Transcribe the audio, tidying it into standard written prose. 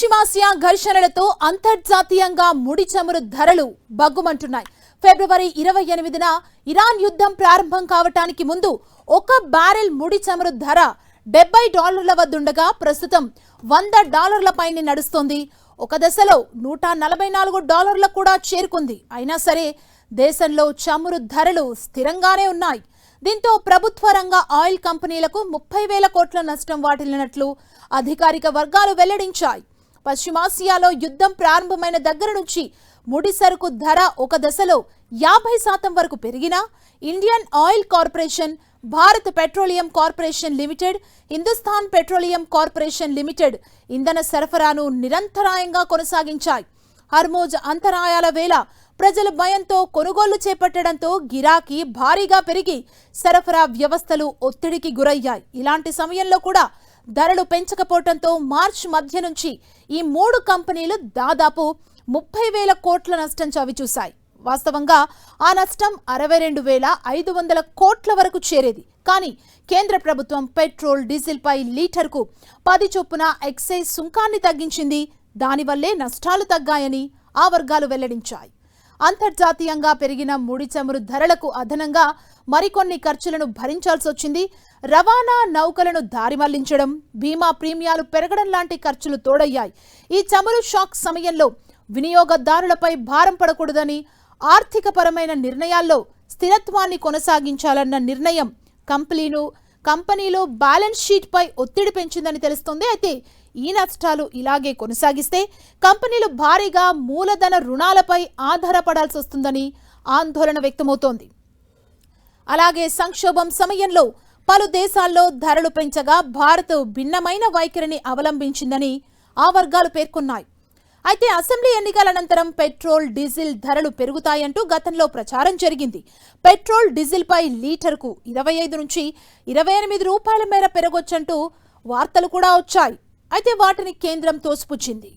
పశ్చిమాసియా ఘర్షణలతో అంతర్జాతీయంగా ముడి చమురు ధరలు బగ్గుమంటున్నాయి. ఫిబ్రవరి 28న ఇరాన్ యుద్ధం ప్రారంభం కావటానికి ముందు ఒక బ్యారెల్ ముడి చమురు ధర $70 వద్దుండగా ప్రస్తుతం $100 పైనే నడుస్తోంది. ఒక దశలో $144 కూడా చేరుకుంది. అయినా సరే దేశంలో చమురు ధరలు స్థిరంగానే ఉన్నాయి. దీంతో ప్రభుత్వ రంగ ఆయిల్ కంపెనీలకు 30,000 కోట్ల నష్టం వాటిల్లినట్లు అధికారిక వర్గాలు వెల్లడించాయి. పశ్చిమాసియాలో యుద్ధం ప్రారంభమైన దగ్గర నుంచి ముడి సరుకు ధర ఒక దశలో 50% వరకు పెరిగినా Indian oil corporation, Bharat petroleum corporation limited, Hindustan petroleum corporation limited ఇంధన సరఫరాను నిరంతరాయంగా కొనసాగించాయి. హర్మోజ్ అంతరాయాల వేళ ప్రజలు భయంతో కొనుగోళ్లు చేపట్టడంతో గిరాకీ భారీగా పెరిగి సరఫరా వ్యవస్థలు ఒత్తిడికి గురయ్యాయి. ఇలాంటి సమయంలో కూడా ధరలు పెంచకపోవడంతో మార్చి మధ్య నుంచి ఈ 3 కంపెనీలు దాదాపు 30,000 కోట్ల నష్టం చవిచూశాయి. వాస్తవంగా ఆ నష్టం 62,500 కోట్ల వరకు చేరేది. కానీ కేంద్ర ప్రభుత్వం పెట్రోల్, డీజిల్ పై లీటర్కు 10 చొప్పున ఎక్సైజ్ సుంకాన్ని తగ్గించింది. దానివల్లే నష్టాలు తగ్గాయని ఆ వర్గాలు వెల్లడించాయి. అంతర్జాతీయంగా పెరిగిన ముడి చమురు ధరలకు అదనంగా మరికొన్ని ఖర్చులను భరించాల్సి వచ్చింది. రవాణా, నౌకలను దారి మళ్లించడం, బీమా ప్రీమియాలు పెరగడం లాంటి ఖర్చులు తోడయ్యాయి. ఈ చమురు షాక్ సమయంలో వినియోగదారులపై భారం పడకూడదని, ఆర్థికపరమైన నిర్ణయాల్లో స్థిరత్వాన్ని కొనసాగించాలన్న నిర్ణయం కంపెనీలో బ్యాలెన్స్ షీట్ పై ఒత్తిడి పెంచిందని తెలుస్తోంది. అయితే ఈ నష్టాలు ఇలాగే కొనసాగిస్తే కంపెనీలు భారీగా మూలధన రుణాలపై ఆధారపడాల్సి వస్తుందని ఆందోళన వ్యక్తమవుతోంది. అలాగే సంక్షోభం సమయంలో పలు దేశాల్లో ధరలు పెంచగా భారత్ భిన్నమైన వైఖరిని అవలంబించిందని ఆ వర్గాలు పేర్కొన్నాయి. అయితే అసెంబ్లీ ఎన్నికల అనంతరం పెట్రోల్, డీజిల్ ధరలు పెరుగుతాయంటూ గతంలో ప్రచారం జరిగింది. పెట్రోల్, డీజిల్ పై లీటర్కు 25 నుంచి 28 రూపాయల మేర పెరగొచ్చంటూ వార్తలు కూడా వచ్చాయి. అయితే వాటిని కేంద్రం తోసిపుచ్చింది.